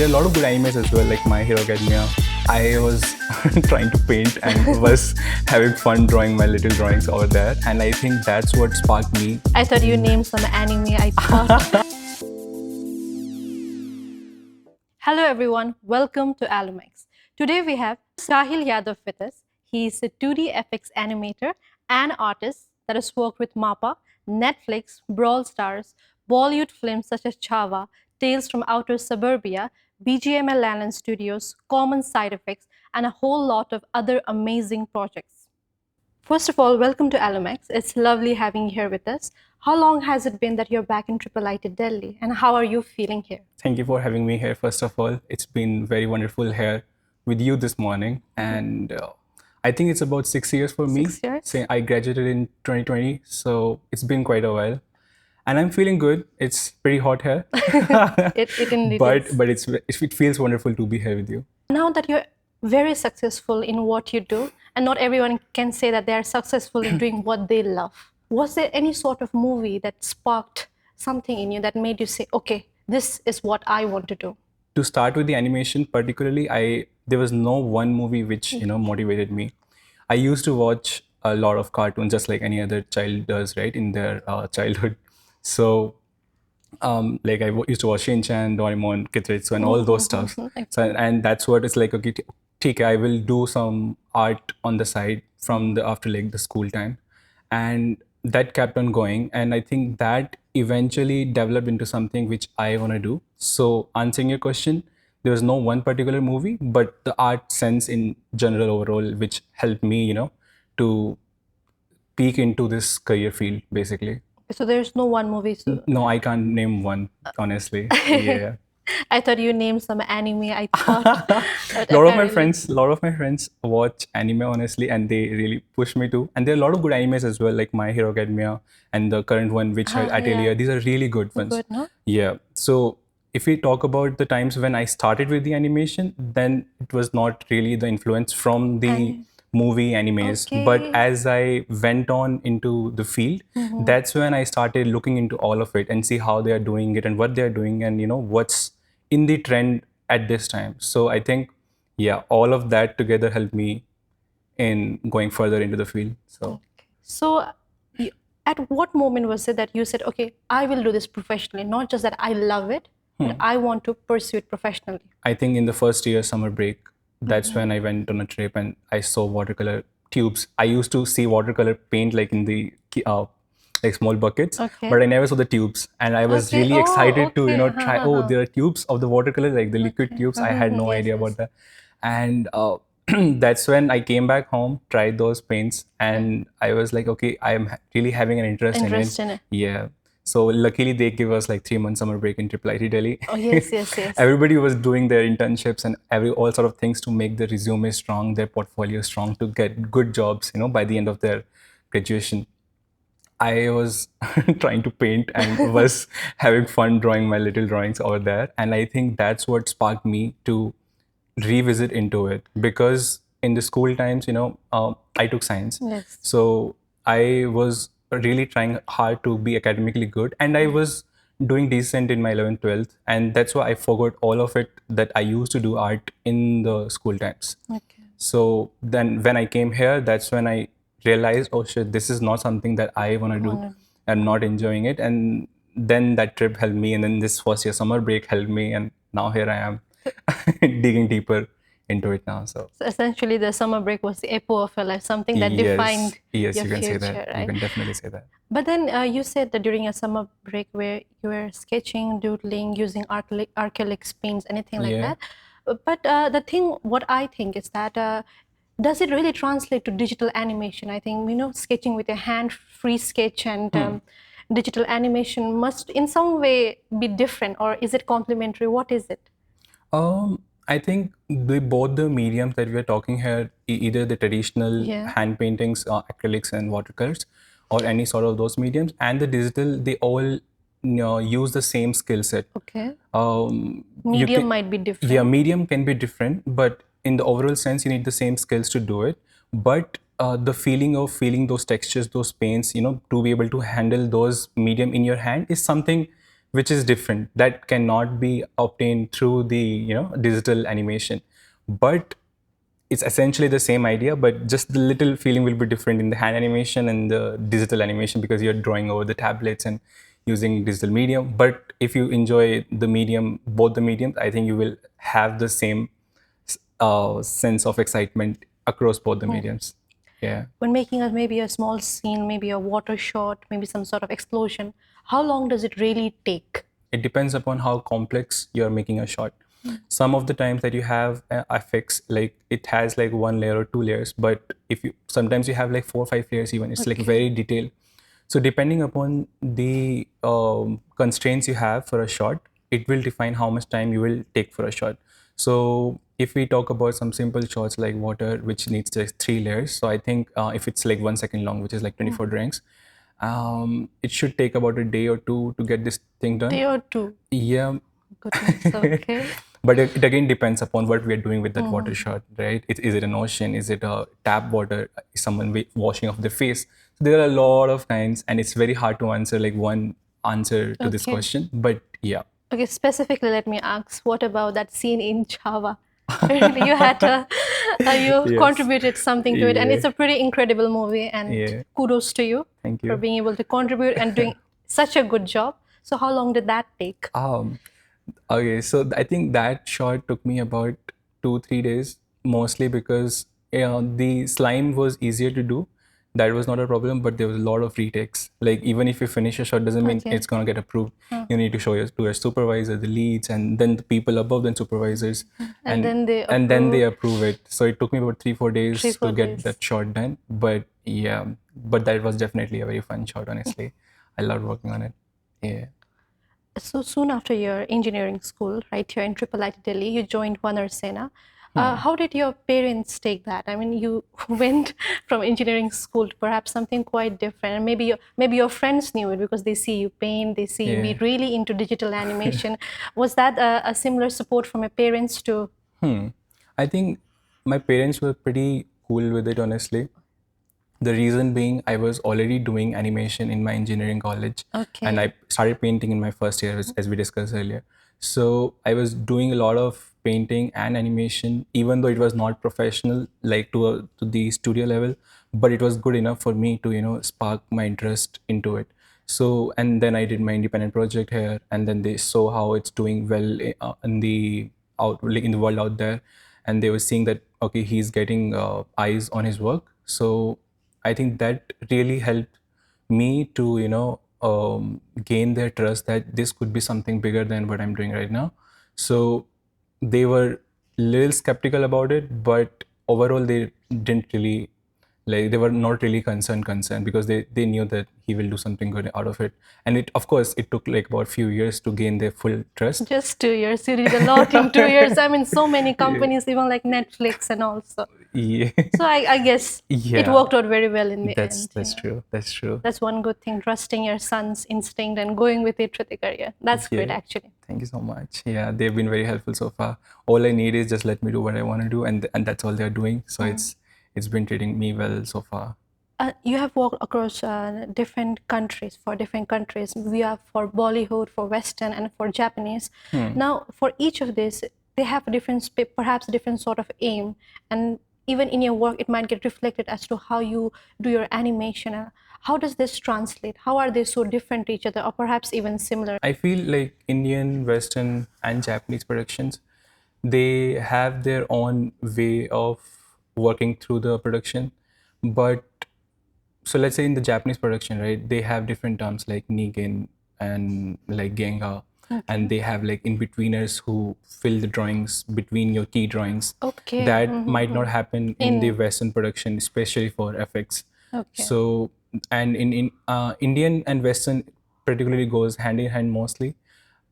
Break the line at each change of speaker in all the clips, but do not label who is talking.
there are a lot of good animes as well, like My Hero Academia. I was trying to paint and was having fun drawing my little drawings over there, and I think that's what sparked me.
I thought you named some anime, I thought. Hello everyone, welcome to AlumX. Today we have Sahil Yadav with us. He is a 2D FX animator and artist that has worked with MAPPA, Netflix, Brawl Stars, Bollywood films such as Chava, Tales from Outer Suburbia, BGML Land Studios, Common Side Effects, and a whole lot of other amazing projects. First of all, welcome to AlumX. It's lovely having you here with us. How long has it been that you're back in IIIT-Delhi, and how are you feeling here?
Thank you for having me here, first of all. It's been very wonderful here with you this morning, and I think it's about 6 years for me.
6 years?
Say I graduated in 2020, so it's been quite a while. And I'm feeling good. It's pretty hot here.
It indeed is.
But it feels wonderful to be here with you.
Now that you're very successful in what you do, and not everyone can say that they are successful in doing what they love, was there any sort of movie that sparked something in you that made you say, okay, this is what I want to do?
To start with the animation, particularly, there was no one movie which motivated me. I used to watch a lot of cartoons, just like any other child does, right, in their childhood. So, like used to watch Shin Chan, Doraemon, Kitritsu, and all those stuff. So, and that's what it's like. Okay, okay, I will do some art on the side from after like the school time, and that kept on going. And I think that eventually developed into something which I want to do. So, answering your question, there was no one particular movie, but the art sense in general overall, which helped me, to peek into this career field, basically.
So there's no one movie?
No, I can't name one, honestly. Yeah.
I thought you named some anime, I thought.
A lot of my friends watch anime, honestly, and they really push me to. And there are a lot of good animes as well, like My Hero Academia and the current one, which had Atelier. These are really good ones.
Good, no?
Yeah. So if we talk about the times when I started with the animation, then it was not really the influence from the movie animes.
Okay.
But as I went on into the field, that's when I started looking into all of it and see how they are doing it and what they are doing and what's in the trend at this time. So I think, yeah, all of that together helped me in going further into the field.
So at what moment was it that you said, okay, I will do this professionally, not just that I love it, but I want to pursue it professionally?
I think in the first year summer break, that's when I went on a trip and I saw watercolor tubes. I used to see watercolor paint like in the like small buckets, but I never saw the tubes. And I was really excited to try. Oh, there are tubes of the watercolor, like the liquid tubes. I had no idea about that. And that's when I came back home, tried those paints, and I was like, okay, I am really having an interest in it. Yeah. So luckily they give us like 3 months summer break in IIIT-Delhi.
Oh, yes.
Everybody was doing their internships and all sort of things to make their resume strong, their portfolio strong, to get good jobs, by the end of their graduation. I was trying to paint and was having fun drawing my little drawings over there. And I think that's what sparked me to revisit into it, because in the school times, I took science.
Yes.
So I was really trying hard to be academically good, and I was doing decent in my 11th, 12th, and that's why I forgot all of it that I used to do art in the school times.
Okay.
So then when I came here, that's when I realized, oh shit, this is not something that I want to do. I'm not enjoying it. And then that trip helped me, and then this first year summer break helped me, and now here I am digging deeper into it now. So
essentially the summer break was the epo of your life, something that defined your
you can
future,
say that.
right?
You can definitely say that.
But then you said that during your summer break where you were sketching, doodling, using acrylic paints, anything like that. But the thing, what I think is that does it really translate to digital animation? I think, sketching with your hand, free sketch, and digital animation must in some way be different, or is it complementary? What is it?
I think both the mediums that we are talking here, either the traditional hand paintings, acrylics and watercolors, or any sort of those mediums, and the digital, they all use the same skill set.
Okay. Medium might be different.
Yeah, medium can be different, but in the overall sense, you need the same skills to do it. But the feeling of feeling those textures, those paints, to be able to handle those medium in your hand is something which is different. That cannot be obtained through the digital animation, but it's essentially the same idea, but just the little feeling will be different in the hand animation and the digital animation because you're drawing over the tablets and using digital medium. But if you enjoy the medium, both the mediums, I think you will have the same sense of excitement across both the mediums. Yeah.
When making maybe a small scene, maybe a water shot, maybe some sort of explosion, how long does it really take?
It depends upon how complex you're making a shot. Some of the times that you have FX, like it has like one layer or two layers, but if you sometimes you have like 4 or 5 layers even. It's like very detailed. So depending upon the constraints you have for a shot, it will define how much time you will take for a shot. So if we talk about some simple shots like water, which needs just 3 layers, so I think if it's like 1 second long, which is like 24 drawings, it should take about a day or two to get this thing done.
Day or two?
Yeah.
Goodness, okay.
But it again depends upon what we are doing with that water shot, right? Is it an ocean? Is it a tap water? Is someone washing off their face? So there are a lot of kinds, and it's very hard to answer like one answer to this question. But yeah.
Okay, specifically, let me ask, what about that scene in Java? Apparently, you had you contributed something to it, and it's a pretty incredible movie. And kudos to you
Thank
for
you.
being able to contribute and doing such a good job. So, how long did that take?
Okay, so I think that shot took me about 2 3 days, mostly because the slime was easier to do. That was not a problem, but there was a lot of retakes. Like even if you finish a shot, doesn't mean it's gonna get approved. You need to show to your supervisor, the leads, and then the people above the supervisors,
And then they
and then they approve it. So it took me about 3 4 days
3 4
to get
days.
that shot done. But yeah, but that was definitely a very fun shot. Honestly, I loved working on it. Yeah.
So soon after your engineering school, right here in IIIT-Delhi, you joined Vanar Sena. How did your parents take that? I mean, you went from engineering school to perhaps something quite different. And maybe your friends knew it because they see you paint, they see you be really into digital animation. Was that a similar support from your parents too?
I think my parents were pretty cool with it, honestly. The reason being, I was already doing animation in my engineering college, and I started painting in my first year, as we discussed earlier. So I was doing a lot of painting and animation, even though it was not professional, like to the studio level, but it was good enough for me to spark my interest into it. So and then I did my independent project here, and then they saw how it's doing well in the like in the world out there, and they were seeing that okay, he's getting eyes on his work. So I think that really helped me to gain their trust that this could be something bigger than what I'm doing right now. So they were little skeptical about it, but overall they didn't really, like, they were not really concerned because they knew that he will do something good out of it. And it, of course, it took like about a few years to gain their full trust.
Just 2 years. You did a lot in 2 years. I mean, so many companies, even like Netflix and also.
Yeah.
So I guess it worked out very well in the end.
That's true. That's true.
That's one good thing, trusting your son's instinct and going with it for the career. That's great, actually.
Thank you so much. Yeah, they've been very helpful so far. All I need is just let me do what I want to do, and that's all they're doing. So it's been treating me well so far.
You have worked across different countries, for different countries. We have for Bollywood, for Western, and for Japanese. Now, for each of these, they have a different, perhaps different sort of aim. And even in your work, it might get reflected as to how you do your animation. How does this translate? How are they so different to each other, or perhaps even similar?
I feel like Indian, Western, and Japanese productions, they have their own way of working through the production. But so let's say in the Japanese production, right, they have different terms like Nigen and like Genga, and they have like in-betweeners who fill the drawings between your key drawings.
Okay.
That might not happen in the Western production, especially for FX.
Okay.
So, and in Indian and Western particularly goes hand in hand mostly.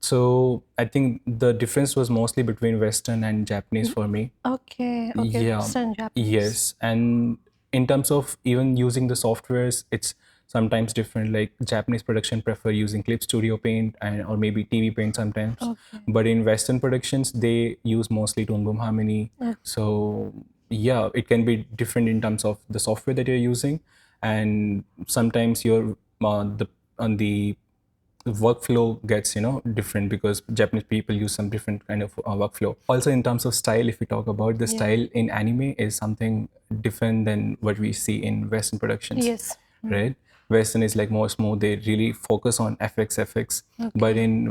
So I think the difference was mostly between Western and Japanese for me.
Okay.
Yeah.
Western, Japanese.
Yes. And in terms of even using the softwares, it's sometimes different. Like Japanese production prefer using Clip Studio Paint or maybe TV Paint sometimes. But in Western productions, they use mostly Tone Boom Harmony. So yeah, it can be different in terms of the software that you're using, and sometimes you're on the workflow gets different, because Japanese people use some different kind of workflow. Also, in terms of style, if we talk about the style in anime, is something different than what we see in Western productions.
Yes.
Right. Western is like more smooth. They really focus on FX. But in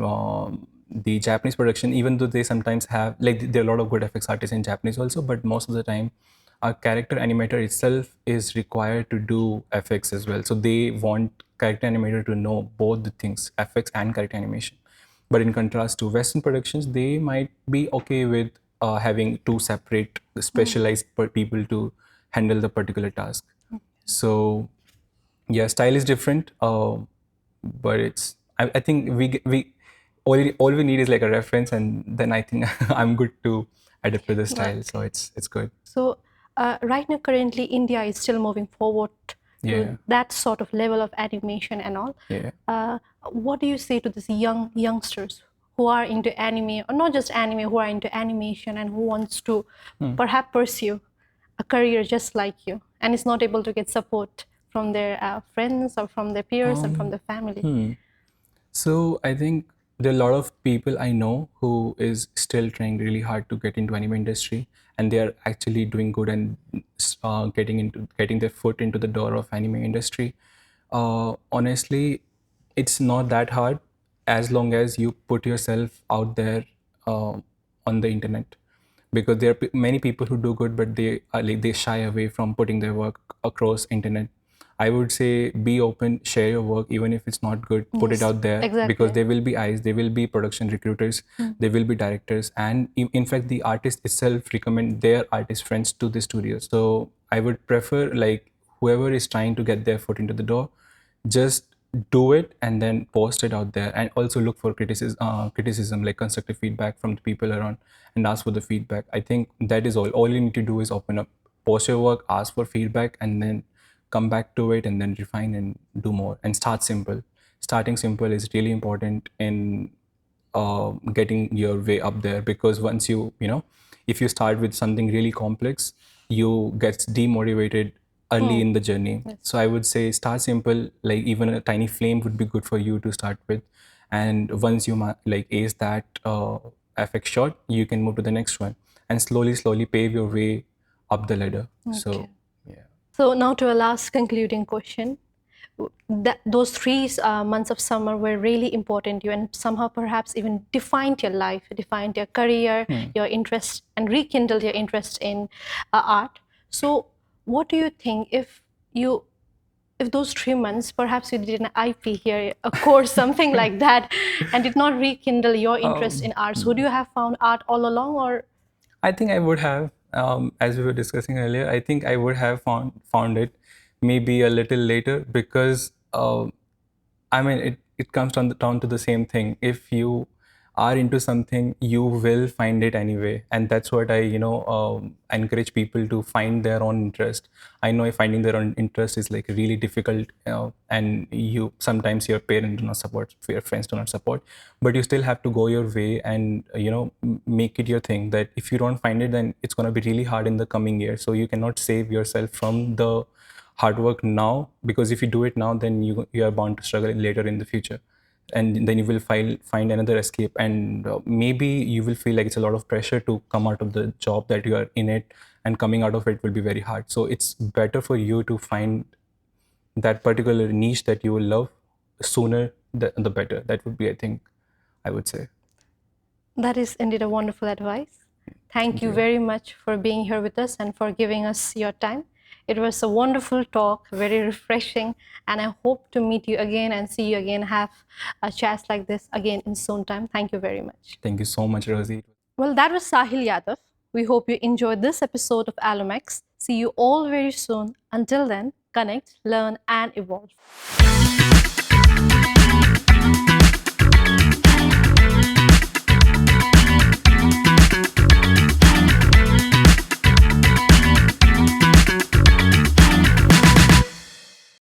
the Japanese production, even though they sometimes have, like, there are a lot of good FX artists in Japanese also, but most of the time a character animator itself is required to do FX as well. So they want character animator to know both the things, FX and character animation. But in contrast to Western productions, they might be okay with having two separate specialized people to handle the particular task. So yeah, style is different, but I think we all we need is like a reference, and then I think I'm good to adapt to the style. So it's good.
So right now, currently, India is still moving forward to that sort of level of animation and all.
Yeah.
What do you say to these youngsters who are into anime, or not just anime, who are into animation and who wants to perhaps pursue a career just like you, and is not able to get support from their friends or from their peers and from their family?
So I think there are a lot of people I know who is still trying really hard to get into anime industry, and they are actually doing good and getting their foot into the door of anime industry. Honestly, it's not that hard as long as you put yourself out there on the internet, because there are many people who do good, but they are like, they shy away from putting their work across internet. I would say be open, share your work, even if it's not good, put it out there, because there will be eyes, there will be production recruiters, there will be directors, and in fact, the artist itself recommend their artist friends to the studios. So I would prefer, like, whoever is trying to get their foot into the door, just do it and then post it out there, and also look for criticism, like constructive feedback from the people around, and ask for the feedback. I think that is all you need to do is open up, post your work, ask for feedback, and then come back to it, and then refine and do more, and start simple. Starting simple is really important in getting your way up there, because once if you start with something really complex, you get demotivated early in the journey. So I would say start simple, like even a tiny flame would be good for you to start with, and once you like ace that FX shot, you can move to the next one, and slowly pave your way up the ladder. So yeah.
So now to a last concluding question. Those 3 months of summer were really important to you, and somehow perhaps even defined your life, defined your career, your interest, and rekindled your interest in art. So what do you think, if those 3 months, perhaps you did an IP here, a course, something like that, and did not rekindle your interest in arts, would you have found art all along, or?
I think I would have, as we were discussing earlier, I think I would have found it maybe a little later, because I mean, it comes down to the same thing. If you are into something, you will find it anyway, and that's what I encourage people to find their own interest. I know finding their own interest is like really difficult, and you sometimes your parents do not support, your friends do not support, but you still have to go your way and make it your thing. That if you don't find it, then it's going to be really hard in the coming year. So you cannot save yourself from the hard work now, because if you do it now, then you are bound to struggle later in the future, and then you will find another escape, and maybe you will feel like it's a lot of pressure to come out of the job that you are in it, and coming out of it will be very hard. So it's better for you to find that particular niche that you will love sooner, the better. That would be, I think, I would say.
That is indeed a wonderful advice. Thank you very much for being here with us and for giving us your time. It was a wonderful talk, very refreshing, and I hope to meet you again and see you again, have a chat like this again in soon time. Thank you very much.
Thank you so much, Rosie.
Well, that was Sahil Yadav. We hope you enjoyed this episode of AlumX. See you all very soon. Until then, connect, learn, and evolve.